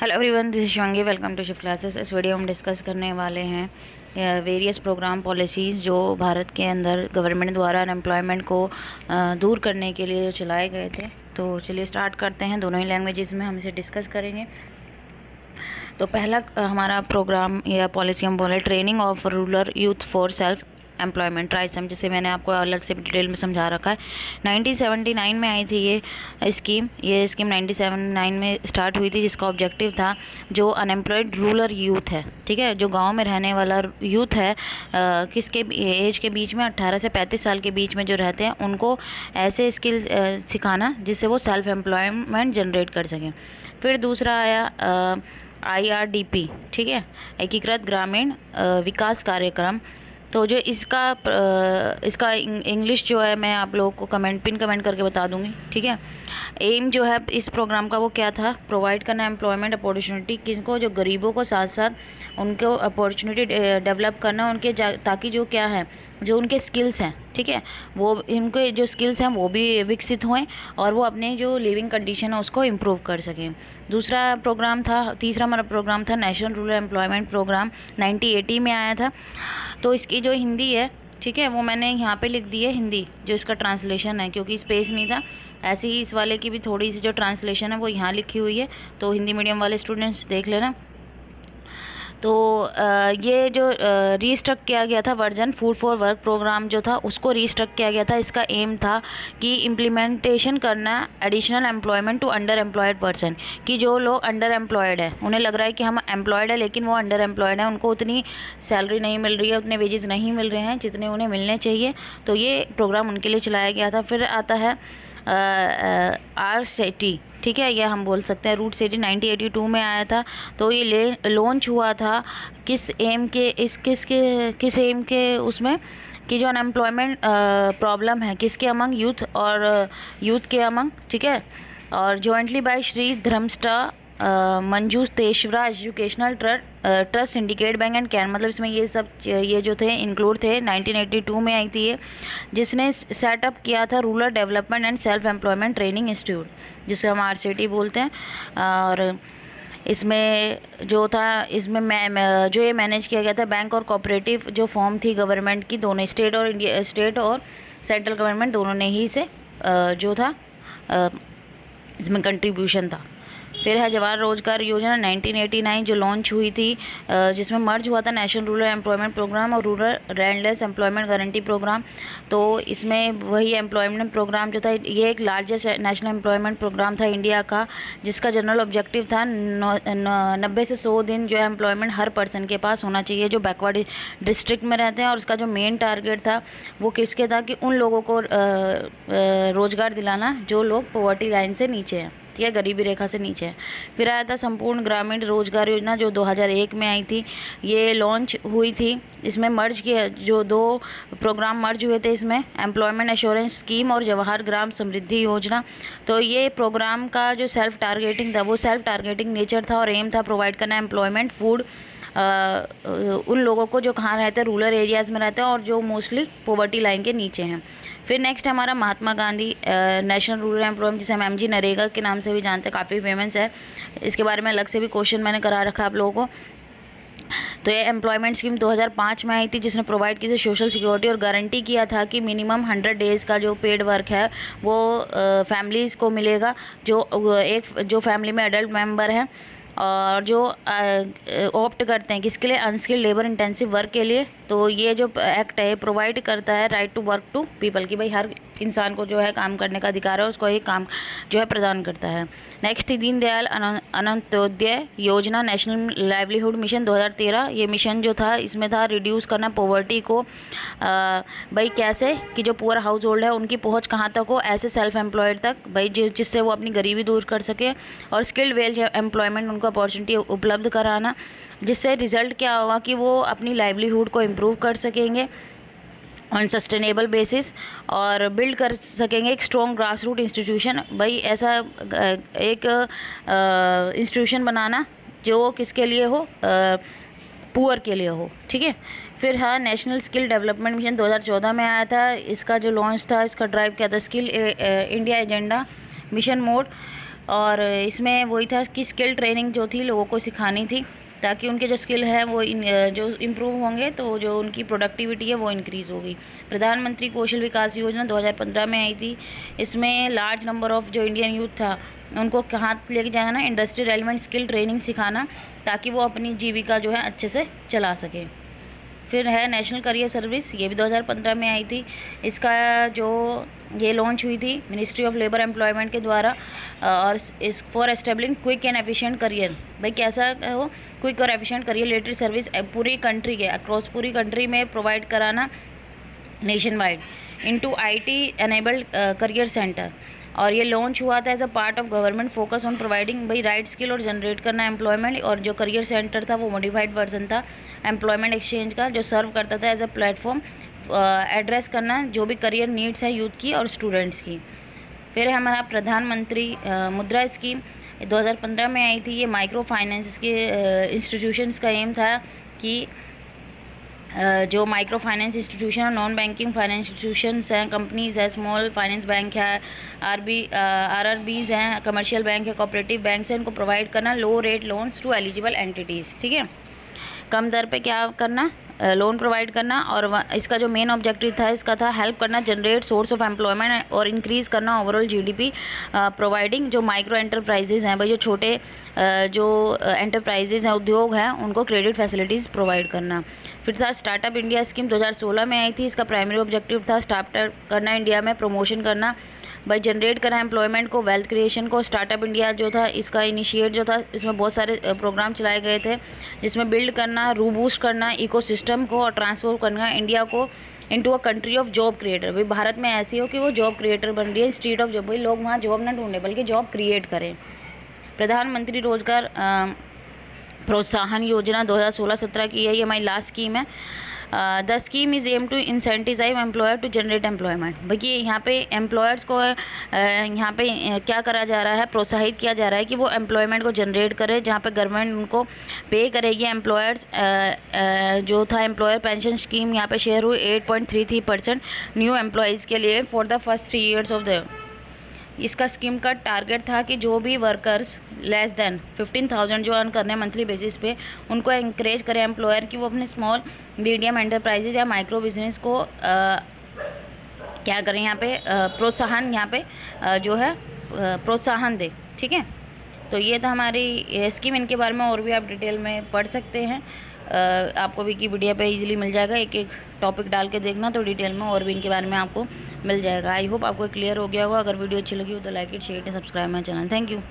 Hello everyone, this is Shivangi. Welcome to shift classes. इस video में हम डिस्कस करने वाले हैं वेरियस प्रोग्राम पॉलिसीज़ जो भारत के अंदर गवर्नमेंट द्वारा अनएम्प्लॉयमेंट को दूर करने के लिए चलाए गए थे। तो चलिए स्टार्ट करते हैं। दोनों ही लैंग्वेजेस में हम इसे डिस्कस करेंगे। तो पहला हमारा प्रोग्राम या पॉलिसी हम बोले training of rural youth for self employment, TRYSEM, जिसे मैंने आपको अलग से डिटेल में समझा रखा है। 1979 में आई थी ये स्कीम 1979 में स्टार्ट हुई थी, जिसका ऑब्जेक्टिव था जो अनएम्प्लॉयड रूरल यूथ है, ठीक है, जो गांव में रहने वाला यूथ है, किसके एज के बीच में 18 से 35 साल के बीच में जो रहते हैं, उनको ऐसे स्किल सिखाना जिससे वो सेल्फ एम्प्लॉयमेंट जनरेट कर सकें। फिर दूसरा आया IRDP, ठीक है, एकीकृत ग्रामीण विकास कार्यक्रम। तो जो इसका इंग्लिश जो है मैं आप लोगों को पिन कमेंट करके बता दूंगी, ठीक है। एम जो है इस प्रोग्राम का वो क्या था, प्रोवाइड करना एम्प्लॉयमेंट अपॉर्चुनिटी किनको, जो गरीबों को, साथ साथ उनको अपॉर्चुनिटी डेवलप करना उनके, ताकि जो क्या है, जो उनके स्किल्स हैं, ठीक है, वो इनके जो स्किल्स हैं वो भी विकसित हों और वो अपने जो लिविंग कंडीशन है उसको इम्प्रूव कर सकें। तीसरा हमारा प्रोग्राम था नेशनल रूरल एम्प्लॉयमेंट प्रोग्राम, 1980 में आया था। तो इसकी जो हिंदी है, ठीक है, वो मैंने यहाँ पे लिख दी है हिंदी, जो इसका ट्रांसलेशन है, क्योंकि स्पेस नहीं था। ऐसे ही इस वाले की भी थोड़ी सी जो ट्रांसलेशन है वो यहाँ लिखी हुई है, तो हिंदी मीडियम वाले स्टूडेंट्स देख लेना। तो ये जो रीस्ट्रक किया गया था version food for work program जो था, उसको रीस्ट्रक किया गया था। इसका एम था कि इम्प्लीमेंटेशन करना additional employment to underemployed person, कि जो लोग अंडर एम्प्लॉयड है, उन्हें लग रहा है कि हम एम्प्लॉयड है लेकिन वो अंडर एम्प्लॉयड है, उनको उतनी सैलरी नहीं मिल रही है, उतने वेजेस नहीं मिल रहे हैं जितने उन्हें मिलने चाहिए। तो ये प्रोग्राम उनके लिए चलाया गया था। फिर आता है RCT, ठीक है, यह हम बोल सकते हैं रूट सिटी, 1982 में आया था। तो ये लॉन्च हुआ था किस एम के उसमें, कि जो अनएम्प्लॉयमेंट प्रॉब्लम है किसके अमंग, यूथ के अमंग, ठीक है, और jointly by Shri Dharmasthala Manjunatheshwara educational trust Syndicate Bank and कैन, मतलब इसमें ये जो थे इंक्लूड थे। 1982 में आई थी ये, जिसने सेटअप किया था rural development and self employment training institute, जिसे हम RCT बोलते हैं। और इसमें जो था, इसमें जो ये मैनेज किया गया था बैंक और कोऑपरेटिव जो फॉर्म थी गवर्नमेंट की, दोनों स्टेट और सेंट्रल गवर्नमेंट दोनों ने ही इसे जो था इसमें कंट्रीब्यूशन था। फिर है जवाहर रोजगार योजना 1989 जो लॉन्च हुई थी, जिसमें मर्ज हुआ था नेशनल रूरल एम्प्लॉयमेंट प्रोग्राम और rural landless employment guarantee program. तो इसमें वही एम्प्लॉयमेंट प्रोग्राम जो था, ये एक लार्जेस्ट नेशनल एम्प्लॉयमेंट प्रोग्राम था इंडिया का, जिसका जनरल ऑब्जेक्टिव था 90 से 100 दिन जो है एम्प्लॉयमेंट हर पर्सन के पास होना चाहिए जो बैकवर्ड डिस्ट्रिक्ट में रहते हैं। और उसका जो मेन टारगेट था वो किसके था, कि उन लोगों को रोज़गार दिलाना जो लोग पॉवर्टी लाइन से नीचे हैं, ठीक है, गरीबी रेखा से नीचे है। फिर आया था संपूर्ण ग्रामीण रोजगार योजना जो 2001 में आई थी, ये लॉन्च हुई थी। इसमें मर्ज किया, जो 2 प्रोग्राम मर्ज हुए थे इसमें, एम्प्लॉयमेंट एश्योरेंस स्कीम और जवाहर ग्राम समृद्धि योजना। तो ये प्रोग्राम का जो सेल्फ टारगेटिंग था वो सेल्फ टारगेटिंग नेचर था और एम था प्रोवाइड करना एम्प्लॉयमेंट फूड उन लोगों को जो कहाँ रहते हैं, रूरल एरियाज़ में रहते हैं और जो मोस्टली पॉवर्टी लाइन के नीचे हैं। फिर नेक्स्ट हमारा Mahatma Gandhi national rural employment, जिसे हम MG नरेगा के नाम से भी जानते हैं, काफ़ी फेमस है। इसके बारे में अलग से भी क्वेश्चन मैंने करा रखा है आप लोगों को। तो ये एम्प्लॉयमेंट स्कीम 2005 में आई थी, जिसने प्रोवाइड की थी सोशल सिक्योरिटी और गारंटी किया था कि मिनिमम 100 डेज़ का जो पेड वर्क है वो फैमिलीज़ को मिलेगा, जो फैमिली में एडल्ट मेंबर है और जो ऑप्ट करते हैं किसके लिए, अनस्किल्ड लेबर इंटेंसिव वर्क के लिए। तो ये जो एक्ट है प्रोवाइड करता है right to work to people, की भाई हर इंसान को जो है काम करने का अधिकार है, उसको ये काम जो है प्रदान करता है। नेक्स्ट थी दीनदयाल अंत्योदय योजना नेशनल लाइवलीहुड मिशन 2013। ये मिशन जो था इसमें था रिड्यूस करना पॉवर्टी को, भाई कैसे, कि जो पुअर हाउस होल्ड है उनकी पहुंच कहाँ तक हो, ऐसे सेल्फ एम्प्लॉयड तक, भाई जिससे वो अपनी गरीबी दूर कर सके, और स्किल्ड वेल एम्प्लॉयमेंट उनको अपॉर्चुनिटी उपलब्ध कराना, जिससे रिजल्ट क्या होगा कि वो अपनी लाइवलीहुड को इम्प्रूव कर सकेंगे ऑन सस्टेनेबल बेसिस और बिल्ड कर सकेंगे एक स्ट्रॉन्ग ग्रास रूट इंस्टीट्यूशन। भाई ऐसा एक इंस्टीट्यूशन बनाना जो किसके लिए हो, पुअर के लिए हो, ठीक है। फिर हाँ, नेशनल स्किल डेवलपमेंट मिशन 2014 में आया था। इसका जो लॉन्च था, इसका ड्राइव किया था skill India agenda mission mode और इसमें वही था कि स्किल ट्रेनिंग जो थी लोगों को सिखानी थी, ताकि उनके जो स्किल है वो जो इम्प्रूव होंगे तो जो उनकी प्रोडक्टिविटी है वो इंक्रीज़ होगी। प्रधानमंत्री कौशल विकास योजना 2015 में आई थी। इसमें लार्ज नंबर ऑफ़ जो इंडियन यूथ था उनको कहाँ लेके जाना, इंडस्ट्री रेलिवेंट स्किल ट्रेनिंग सिखाना, ताकि वो अपनी जीविका जो है अच्छे से चला सके। फिर है नेशनल करियर सर्विस, ये भी 2015 में आई थी। इसका जो ये लॉन्च हुई थी मिनिस्ट्री ऑफ लेबर एम्प्लॉयमेंट के द्वारा, और इस for establishing quick and efficient career. भाई कैसा हो क्विक और एफिशिएंट करियर रिलेटेड सर्विस पूरी कंट्री के अक्रॉस पूरी कंट्री में प्रोवाइड कराना nationwide into IT enabled career centre. और ये लॉन्च हुआ था as a part of government focus on providing भाई राइट स्किल और जनरेट करना एम्प्लॉयमेंट। और जो करियर सेंटर था वो मॉडिफाइड वर्जन था एम्प्लॉयमेंट एक्सचेंज का, जो सर्व करता था एज अ प्लेटफॉर्म एड्रेस करना जो भी करियर नीड्स हैं यूथ की और स्टूडेंट्स की। फिर है हमारा प्रधानमंत्री मुद्रा स्कीम, 2015 में आई थी। ये माइक्रो फाइनेंस के इंस्टीट्यूशंस का एम था कि जो माइक्रो फाइनेंस इंस्टीट्यूशन और नॉन बैंकिंग फाइनेंस इंस्टीट्यूशंस हैं, कंपनीज़ है, स्मॉल फाइनेंस बैंक है, आरआरबीज़ हैं, कमर्शियल बैंक है, कोऑपरेटिव बैंक है, इनको प्रोवाइड करना low rate loans to eligible entities. ठीक है, कम दर पे क्या करना, लोन प्रोवाइड करना। और इसका जो मेन ऑब्जेक्टिव था इसका था हेल्प करना जनरेट सोर्स ऑफ एम्प्लॉयमेंट और इंक्रीज़ करना ओवरऑल जीडीपी, प्रोवाइडिंग जो माइक्रो एंटरप्राइजेज़ हैं भाई, जो छोटे जो एंटरप्राइजेज़ हैं, उद्योग हैं, उनको क्रेडिट फैसिलिटीज़ प्रोवाइड करना। फिर था स्टार्टअप इंडिया स्कीम, 2016 में आई थी। इसका प्राइमरी ऑब्जेक्टिव था स्टार्टअप करना, इंडिया में प्रमोशन करना, भाई जनरेट करा एम्प्लॉयमेंट को, वेल्थ क्रिएशन को। स्टार्टअप इंडिया जो था इसका इनिशिएट जो था, इसमें बहुत सारे प्रोग्राम चलाए गए थे, जिसमें बिल्ड करना, रूबूस्ट करना इकोसिस्टम को और ट्रांसफॉर्म करना इंडिया को into a country of job creator. भाई भारत में ऐसी हो कि वो जॉब क्रिएटर बन रही है, स्ट्रीट ऑफ जॉब, भाई लोग वहाँ जॉब ना ढूंढें बल्कि जॉब क्रिएट करें। प्रधानमंत्री रोजगार प्रोत्साहन योजना 2016-17 की है, ये हमारी लास्ट स्कीम है। The scheme is aim to incentivise employer to generate employment. देखिए यहाँ पे एम्प्लॉयर्स को यहाँ पे क्या करा जा रहा है, प्रोत्साहित किया जा रहा है कि वो एम्प्लॉयमेंट को जनरेट करे, जहाँ पे गवर्नमेंट उनको पे करेगी। एम्प्लॉयर्स जो था एम्प्लॉयर पेंशन स्कीम यहाँ पे शेयर हुई 8.33% न्यू एम्प्लॉयज़ के लिए for the first 3 years of the. इसका स्कीम का टारगेट था कि जो भी वर्कर्स लेस देन 15,000 जो अर्न करने मंथली बेसिस पे, उनको इंकरेज करें एम्प्लॉयर कि वो अपने स्मॉल मीडियम एंटरप्राइजेज या माइक्रो बिजनेस को क्या करें, यहाँ पे प्रोत्साहन, यहाँ पे जो है प्रोत्साहन दे। ठीक है, तो ये था हमारी स्कीम। इनके बारे में और भी आप डिटेल में पढ़ सकते हैं, आपको विकिपीडिया पे इजीली मिल जाएगा। एक एक टॉपिक डाल के देखना तो डिटेल में और भी इनके बारे में आपको मिल जाएगा। आई होप आपको क्लियर हो गया होगा। अगर वीडियो अच्छी लगी हो तो like it, share and subscribe my channel. Thank you.